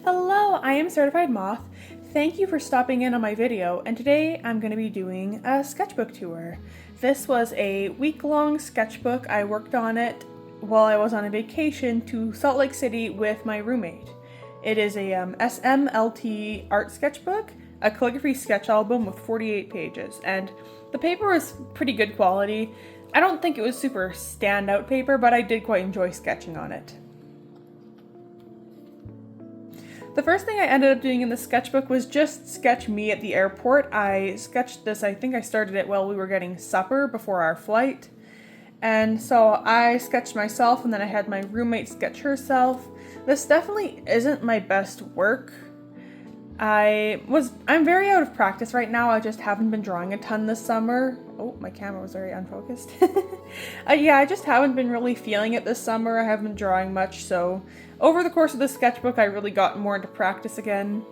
Hello, I am Certified Moth. Thank you for stopping in on my video, and today I'm going to be doing a sketchbook tour. This was a week-long sketchbook. I worked on it while I was on a vacation to Salt Lake City with my roommate. It is a SMLT art sketchbook, a calligraphy sketch album with 48 pages, and the paper was pretty good quality. I don't think it was super standout paper, but I did quite enjoy sketching on it. The first thing I ended up doing in the sketchbook was just sketch me at the airport. I sketched this, I think I started it while we were getting supper before our flight. And so I sketched myself and then I had my roommate sketch herself. This definitely isn't my best work. I'm very out of practice right now. I just haven't been drawing a ton this summer. Oh, my camera was very unfocused. Yeah, I just haven't been really feeling it this summer. I haven't been drawing much, so over the course of the sketchbook, I really got more into practice again.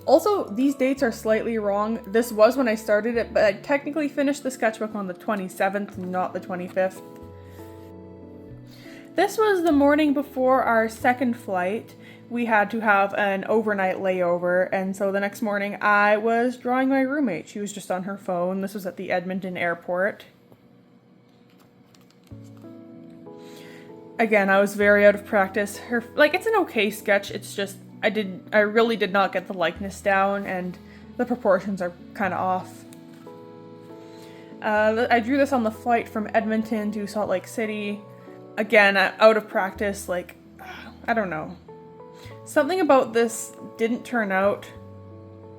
Also, these dates are slightly wrong. This was when I started it, but I technically finished the sketchbook on the 27th, not the 25th. This was the morning before our second flight. We had to have an overnight layover, and so the next morning I was drawing my roommate. She was just on her phone. This was at the Edmonton airport. Again, I was very out of practice. It's an okay sketch, it's just I really did not get the likeness down and the proportions are kind of off. I drew this on the flight from Edmonton to Salt Lake City. Again, out of practice, I don't know. Something about this didn't turn out,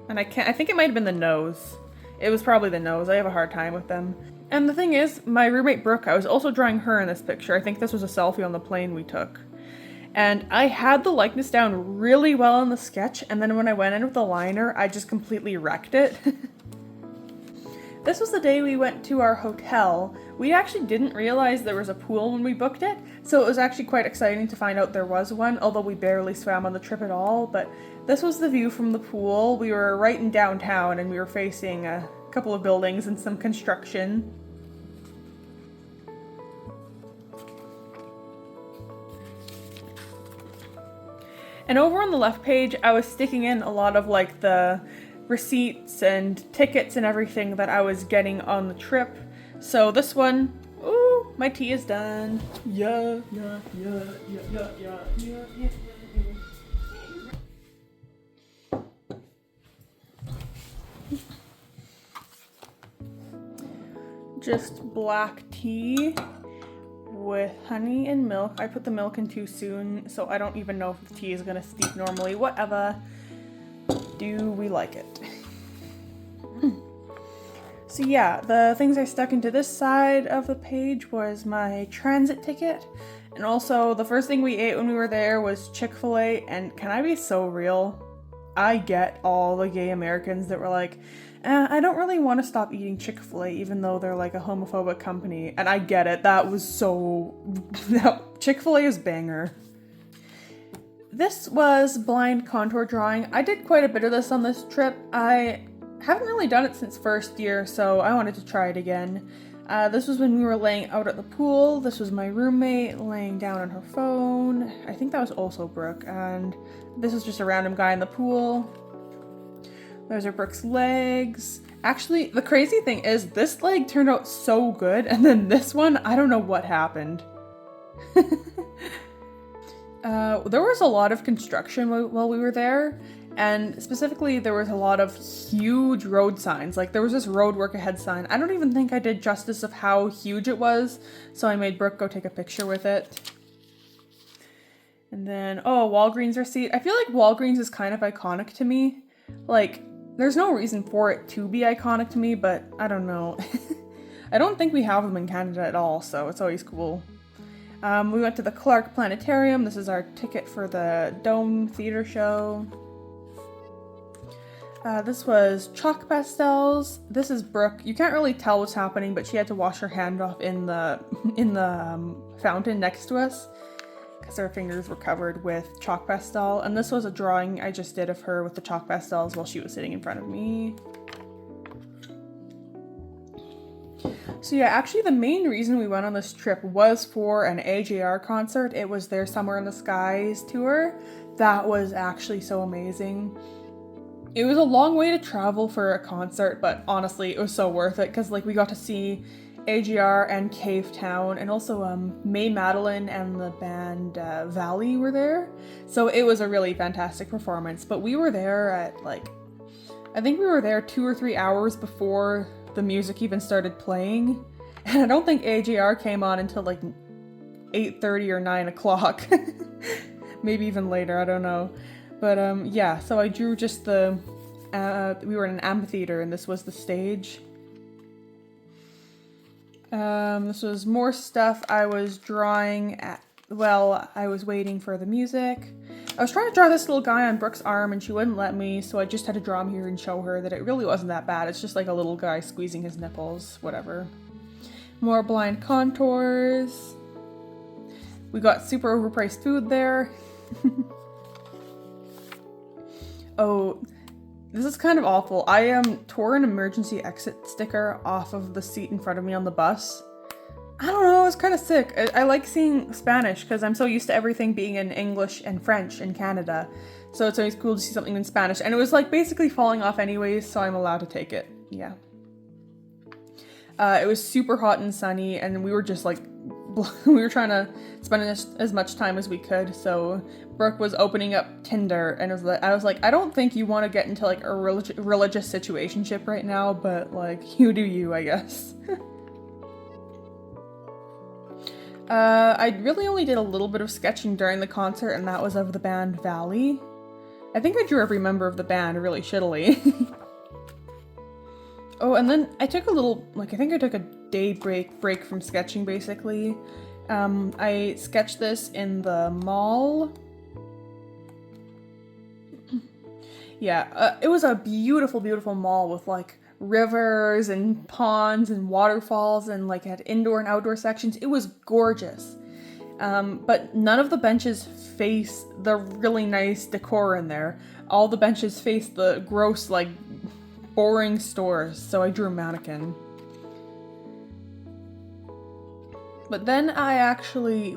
and I think it might have been the nose. It was probably the nose. I have a hard time with them. And the thing is, my roommate Brooke, I was also drawing her in this picture. I think this was a selfie on the plane we took. And I had the likeness down really well in the sketch, and then when I went in with the liner, I just completely wrecked it. This was the day we went to our hotel. We actually didn't realize there was a pool when we booked it, so it was actually quite exciting to find out there was one, although we barely swam on the trip at all. But this was the view from the pool. We were right in downtown and we were facing a couple of buildings and some construction. And over on the left page, I was sticking in a lot of the receipts and tickets and everything that I was getting on the trip. So this one, ooh, my tea is done. Yeah. Just black tea with honey and milk. I put the milk in too soon, so I don't even know if the tea is gonna steep normally. Whatever. Do we like it? So yeah, the things I stuck into this side of the page was my transit ticket, and also the first thing we ate when we were there was Chick-fil-A, and can I be so real? I get all the gay Americans that were like, I don't really want to stop eating Chick-fil-A even though they're like a homophobic company, and I get it. That was so... Chick-fil-A is banger. This was blind contour drawing. I did quite a bit of this on this trip. I haven't really done it since first year, so I wanted to try it again. This was when we were laying out at the pool. This was my roommate laying down on her phone. I think that was also Brooke, and this was just a random guy in the pool. Those are Brooke's legs. Actually, the crazy thing is this leg turned out so good, and then this one, I don't know what happened. There was a lot of construction while we were there, and specifically there was a lot of huge road signs. There was this road work ahead sign. I don't even think I did justice of how huge it was, so I made Brooke go take a picture with it. And then, Walgreens receipt. I feel like Walgreens is kind of iconic to me. There's no reason for it to be iconic to me, but I don't know. I don't think we have them in Canada at all, so it's always cool. We went to the Clark Planetarium. This is our ticket for the Dome Theater show. This was chalk pastels. This is Brooke. You can't really tell what's happening, but she had to wash her hand off in the fountain next to us because her fingers were covered with chalk pastel. And this was a drawing I just did of her with the chalk pastels while she was sitting in front of me. So yeah, actually the main reason we went on this trip was for an AJR concert. It was their Somewhere in the Skies tour. That was actually so amazing. It was a long way to travel for a concert, but honestly, it was so worth it because like we got to see AGR and Cave Town, and also May Madeline and the band Valley were there. So it was a really fantastic performance. But we were there at like, I think we were there 2 or 3 hours before the music even started playing, and I don't think AGR came on until like 8:30 or 9 o'clock. Maybe even later, I don't know. But yeah, so I drew just the, we were in an amphitheater and this was the stage. This was more stuff I was drawing while I was waiting for the music. I was trying to draw this little guy on Brooke's arm and she wouldn't let me, so I just had to draw him here and show her that it really wasn't that bad. It's just like a little guy squeezing his nipples, whatever. More blind contours. We got super overpriced food there. Oh, this is kind of awful. I tore an emergency exit sticker off of the seat in front of me on the bus. I don't know, it's kind of sick. I like seeing Spanish because I'm so used to everything being in English and French in Canada. So it's always cool to see something in Spanish. And it was like basically falling off anyways, so I'm allowed to take it. Yeah. It was super hot and sunny, and we were just like, we were trying to spend as much time as we could. So Brooke was opening up Tinder, and I was like, I don't think you want to get into like a religious situationship right now, but like, you do you, I guess. I really only did a little bit of sketching during the concert, and that was of the band Valley. I think I drew every member of the band really shittily. Oh, and then I took a little, like, I think I took a day break from sketching, basically. I sketched this in the mall. Yeah, it was a beautiful, beautiful mall with, like, rivers and ponds and waterfalls and, like, had indoor and outdoor sections. It was gorgeous. But none of the benches face the really nice decor in there. All the benches face the gross, like, boring stores, so I drew a mannequin. But then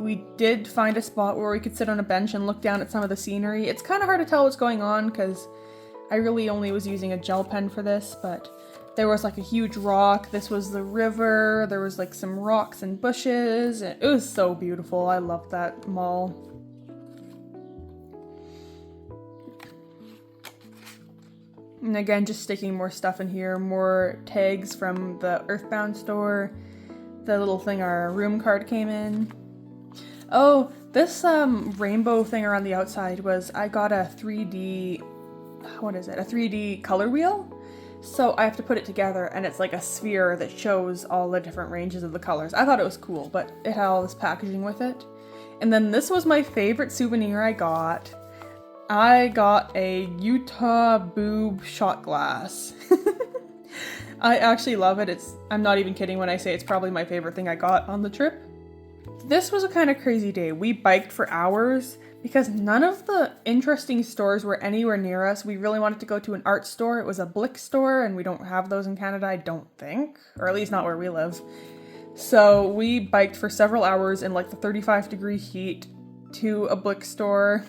we did find a spot where we could sit on a bench and look down at some of the scenery. It's kind of hard to tell what's going on because I really only was using a gel pen for this, but there was like a huge rock. This was the river. There was like some rocks and bushes. It was so beautiful. I loved that mall. And again, just sticking more stuff in here, more tags from the Earthbound store. The little thing our room card came in. Oh, this rainbow thing around the outside was, I got a 3D, what is it? A 3D color wheel. So I have to put it together and it's like a sphere that shows all the different ranges of the colors. I thought it was cool, but it had all this packaging with it. And then this was my favorite souvenir I got. I got a Utah boob shot glass. I actually love it. I'm not even kidding when I say it's probably my favorite thing I got on the trip. This was a kind of crazy day. We biked for hours because none of the interesting stores were anywhere near us. We really wanted to go to an art store. It was a Blick store, and we don't have those in Canada, I don't think. Or at least not where we live. So we biked for several hours in like the 35-degree heat to a Blick store.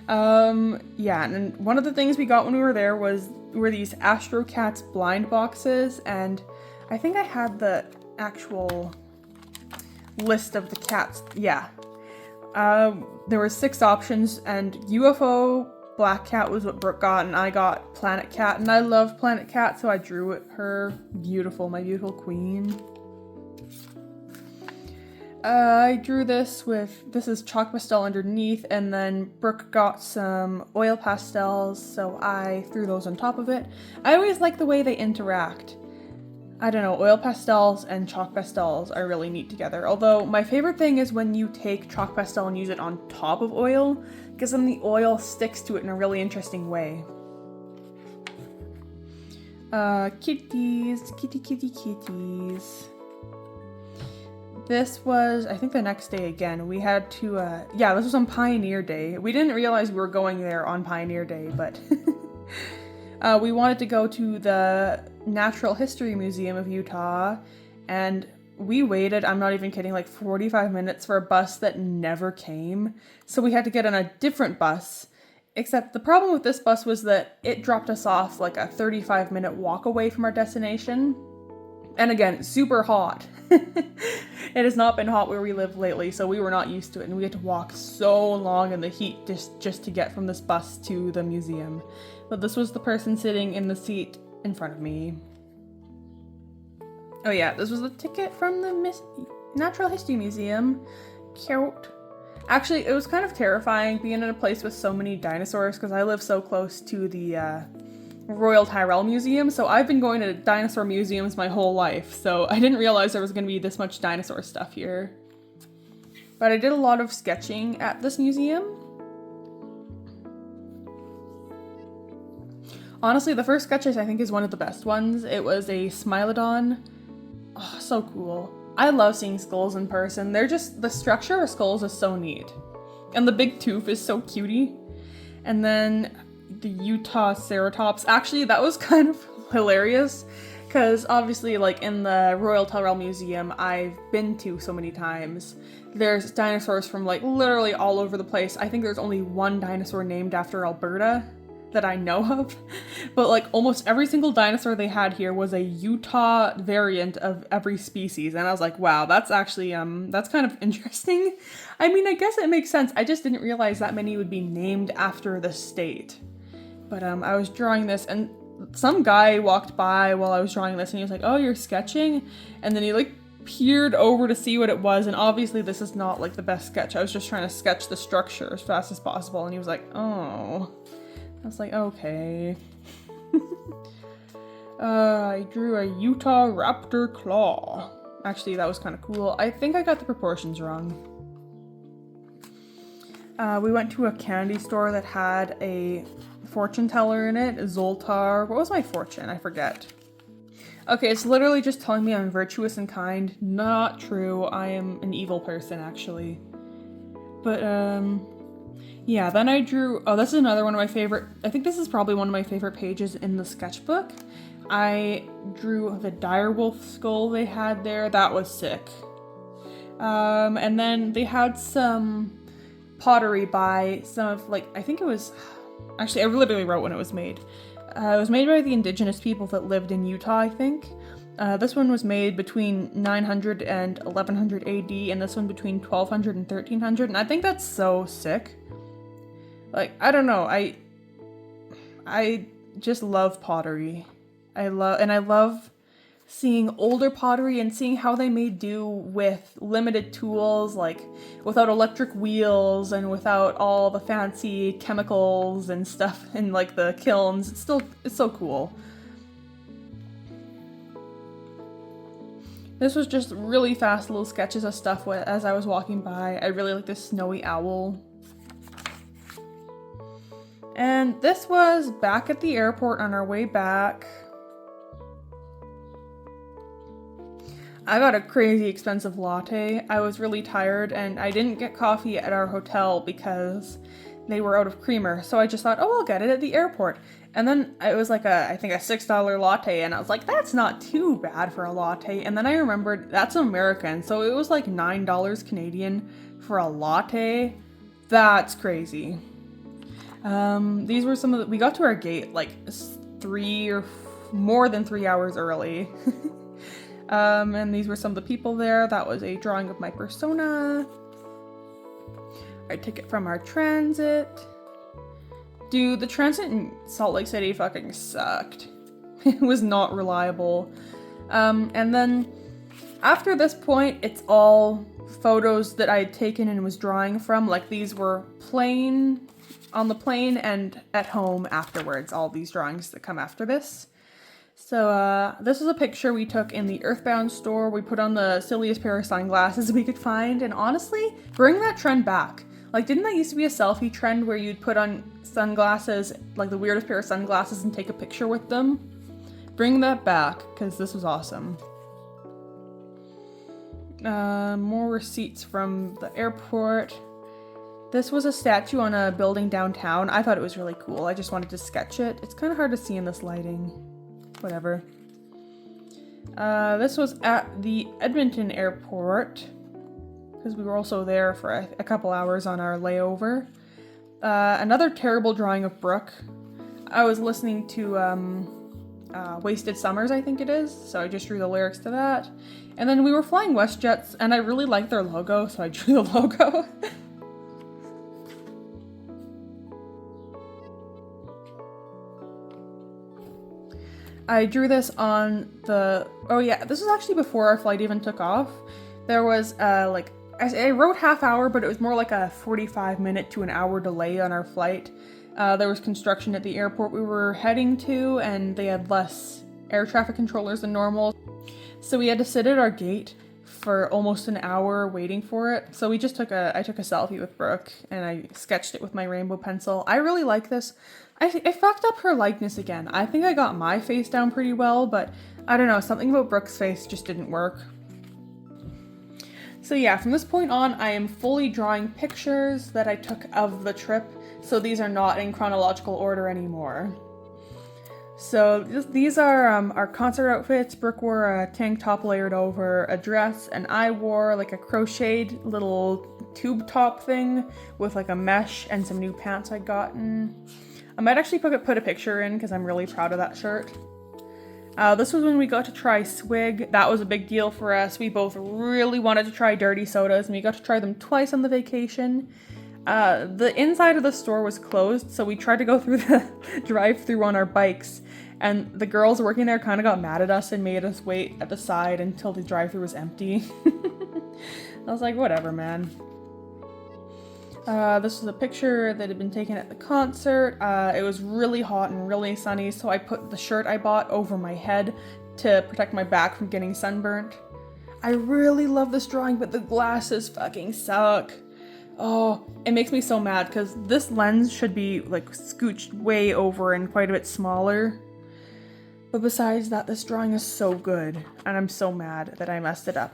Yeah, and one of the things we got when we were there were these Astro Cats blind boxes, and I think I had the actual list of the cats. Yeah. There were 6 options, and UFO Black Cat was what Brooke got, and I got Planet Cat, and I love Planet Cat, so I drew her. Beautiful, my beautiful queen. I drew this is chalk pastel underneath, and then Brooke got some oil pastels, so I threw those on top of it. I always like the way they interact. I don't know, oil pastels and chalk pastels are really neat together, although my favorite thing is when you take chalk pastel and use it on top of oil, because then the oil sticks to it in a really interesting way. Kitties, kitties. This was, I think, the next day again. We had to, yeah, this was on Pioneer Day. We didn't realize we were going there on Pioneer Day, but we wanted to go to the Natural History Museum of Utah, and we waited, I'm not even kidding, like 45 minutes for a bus that never came. So we had to get on a different bus. Except the problem with this bus was that it dropped us off like a 35-minute walk away from our destination. And again, super hot. It has not been hot where we live lately, so we were not used to it, and we had to walk so long in the heat just to get from this bus to the museum. But this was the person sitting in the seat in front of me. Oh yeah, this was the ticket from the Natural History Museum. Cute. Actually, it was kind of terrifying being in a place with so many dinosaurs because I live so close to the Royal Tyrrell Museum, so I've been going to dinosaur museums my whole life, so I didn't realize there was going to be this much dinosaur stuff here. But I did a lot of sketching at this museum. Honestly, the first sketches I think is one of the best ones. It was a Smilodon. Oh, so cool. I love seeing skulls in person. They're just, the structure of skulls is so neat. And the big tooth is so cutie. And then the Utah Ceratops. Actually, that was kind of hilarious because obviously, like in the Royal Tyrrell Museum I've been to so many times, there's dinosaurs from like literally all over the place. I think there's only one dinosaur named after Alberta that I know of, but like almost every single dinosaur they had here was a Utah variant of every species, and I was like, wow, that's actually that's kind of interesting. I mean, I guess it makes sense. I just didn't realize that many would be named after the state. But I was drawing this, and some guy walked by while I was drawing this, and he was like, oh, you're sketching? And then he like peered over to see what it was, and obviously this is not like the best sketch. I was just trying to sketch the structure as fast as possible, and he was like, oh. I was like, okay. I drew a Utah raptor claw. Actually, that was kind of cool. I think I got the proportions wrong. We went to a candy store that had a fortune teller in it, Zoltar. What was my fortune? I forget. Okay, it's literally just telling me I'm virtuous and kind. Not true. I am an evil person, actually. But, yeah, then I drew, oh, this is another one of my favorite, I think this is probably one of my favorite pages in the sketchbook. I drew the direwolf skull they had there. That was sick. And then they had some pottery by some of, like, I think it was, actually, I literally wrote when it was made. It was made by the indigenous people that lived in Utah, I think. This one was made between 900 and 1100 AD, and this one between 1200 and 1300, and I think that's so sick. Like, I don't know, I just love pottery. I love seeing older pottery and seeing how they made do with limited tools, like without electric wheels and without all the fancy chemicals and stuff in like the kilns. It's so cool. This was just really fast little sketches of stuff as I was walking by. I really like this snowy owl. And this was back at the airport on our way back. I got a crazy expensive latte. I was really tired and I didn't get coffee at our hotel because they were out of creamer. So I just thought, oh, I'll get it at the airport. And then it was like I think a $6 latte, and I was like, that's not too bad for a latte. And then I remembered that's American, so it was like $9 Canadian for a latte. That's crazy. These were some of we got to our gate like more than 3 hours early. And these were some of the people there. That was a drawing of my persona. Our ticket from our transit. Dude, the transit in Salt Lake City fucking sucked. It was not reliable. And then after this point, it's all photos that I had taken and was drawing from. Like, these were on the plane and at home afterwards, all these drawings that come after this. So this is a picture we took in the Earthbound store. We put on the silliest pair of sunglasses we could find, and honestly, bring that trend back. Like, didn't that used to be a selfie trend where you'd put on sunglasses, like the weirdest pair of sunglasses, and take a picture with them? Bring that back, because this was awesome. More receipts from the airport. This was a statue on a building downtown. I thought it was really cool. I just wanted to sketch it. It's kind of hard to see in this lighting. Whatever. This was at the Edmonton airport, because we were also there for a couple hours on our layover. Another terrible drawing of Brooke. I was listening to Wasted Summers, I think it is, so I just drew the lyrics to that. And then we were flying WestJets, and I really liked their logo, so I drew the logo. I drew this on the... Oh yeah, this was actually before our flight even took off. There was I wrote half hour, but it was more like a 45-minute to an hour delay on our flight. There was construction at the airport we were heading to, and they had less air traffic controllers than normal. So we had to sit at our gate for almost an hour waiting for it. So I took a selfie with Brooke, and I sketched it with my rainbow pencil. I really like this. I fucked up her likeness again. I think I got my face down pretty well, but I don't know, something about Brooke's face just didn't work. So yeah, from this point on, I am fully drawing pictures that I took of the trip, so these are not in chronological order anymore. So these are our concert outfits. Brooke wore a tank top layered over a dress, and I wore like a crocheted little tube top thing with like a mesh and some new pants I'd gotten. I might actually put a picture in because I'm really proud of that shirt. This was when we got to try Swig. That was a big deal for us. We both really wanted to try dirty sodas, and we got to try them twice on the vacation. The inside of the store was closed, so we tried to go through the drive-thru on our bikes, and the girls working there kind of got mad at us and made us wait at the side until the drive-thru was empty. I was like, whatever, man. This was a picture that had been taken at the concert. It was really hot and really sunny, so I put the shirt I bought over my head to protect my back from getting sunburnt. I really love this drawing, but the glasses fucking suck. Oh, it makes me so mad because this lens should be like scooched way over and quite a bit smaller. But besides that, this drawing is so good, and I'm so mad that I messed it up.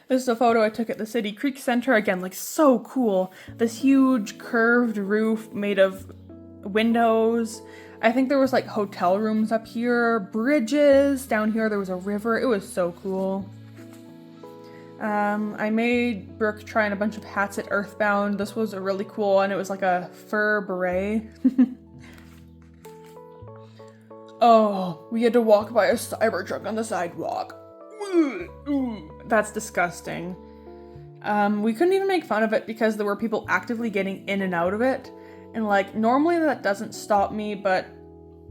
This is a photo I took at the City Creek Center. Again, like so cool. This huge curved roof made of windows. I think there was like hotel rooms up here, bridges. Down here there was a river. It was so cool. I made Brooke try on a bunch of hats at Earthbound. This was a really cool one. It was like a fur beret. Oh, we had to walk by a Cybertruck on the sidewalk. That's disgusting. We couldn't even make fun of it because there were people actively getting in and out of it. And like, normally that doesn't stop me, but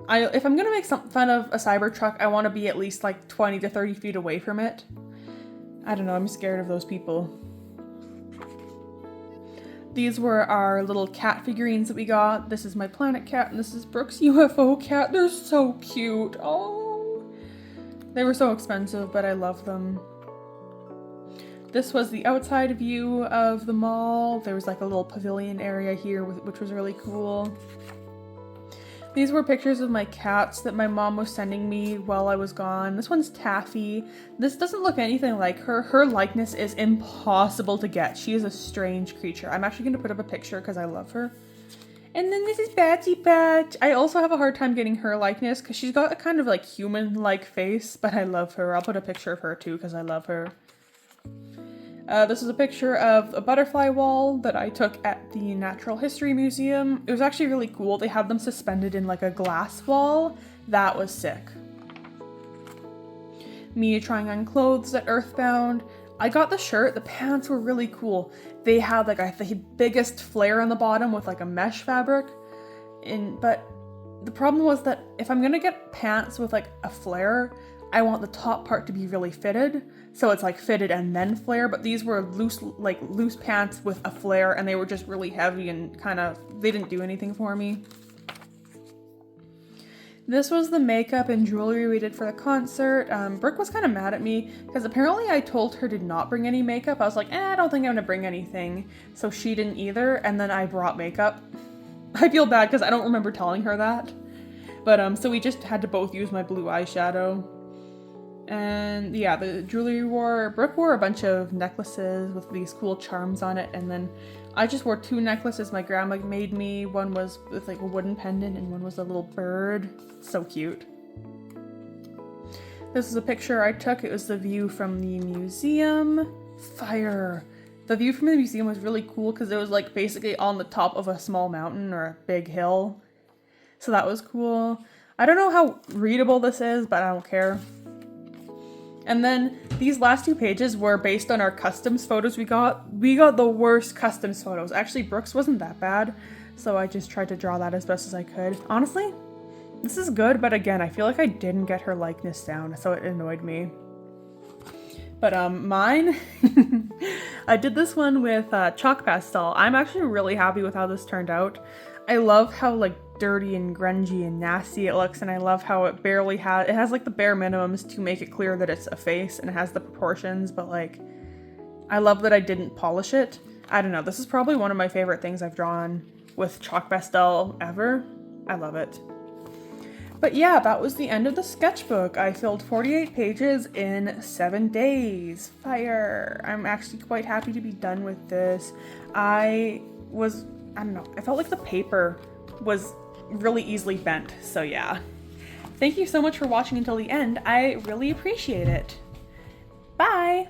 if I'm gonna make some fun of a Cybertruck, I want to be at least like 20 to 30 feet away from it. I don't know, I'm scared of those people. These were our little cat figurines that we got. This is my planet cat, and this is Brooke's UFO cat. They're so cute. Oh, they were so expensive, but I love them. This was the outside view of the mall. There was like a little pavilion area here, which was really cool. These were pictures of my cats that my mom was sending me while I was gone. This one's Taffy. This doesn't look anything like her. Her likeness is impossible to get. She is a strange creature. I'm actually going to put up a picture because I love her. And then this is Batsy Patch. I also have a hard time getting her likeness because she's got a kind of like human-like face, but I love her. I'll put a picture of her too because I love her. This is a picture of a butterfly wall that I took at the Natural History Museum. It was actually really cool. They had them suspended in like a glass wall. That was sick. Me trying on clothes at Earthbound. I got the shirt. The pants were really cool. They had like the biggest flare on the bottom with like a mesh fabric. But the problem was that if I'm gonna get pants with like a flare, I want the top part to be really fitted. So it's like fitted and then flare, but these were loose pants with a flare, and they were just really heavy and they didn't do anything for me. This was the makeup and jewelry we did for the concert. Brooke was kind of mad at me because apparently I told her to not bring any makeup. I was like, I don't think I'm gonna bring anything. So she didn't either, and then I brought makeup. I feel bad because I don't remember telling her that. But so we just had to both use my blue eyeshadow. And yeah, the jewelry Brooke wore a bunch of necklaces with these cool charms on it, and then I just wore 2 necklaces my grandma made me. One was with like a wooden pendant and one was a little bird. So cute. This is a picture I took. It was the view from the museum. Fire. The view from the museum was really cool because it was like basically on the top of a small mountain or a big hill. So that was cool. I don't know how readable this is, but I don't care. And then these last 2 pages were based on our customs photos we got. We got the worst customs photos. Actually, Brooke's wasn't that bad, so I just tried to draw that as best as I could. Honestly, this is good, but again, I feel like I didn't get her likeness down, so it annoyed me. But mine, I did this one with chalk pastel. I'm actually really happy with how this turned out. I love how like dirty and grungy and nasty it looks, and I love how it has like the bare minimums to make it clear that it's a face, and it has the proportions, but like I love that I didn't polish it. I don't know, this is probably one of my favorite things I've drawn with chalk pastel ever. I love it. But yeah, that was the end of the sketchbook. I filled 48 pages in 7 days. Fire! I'm actually quite happy to be done with this. I don't know, I felt like the paper was really easily bent, so yeah. Thank you so much for watching until the end. I really appreciate it. Bye!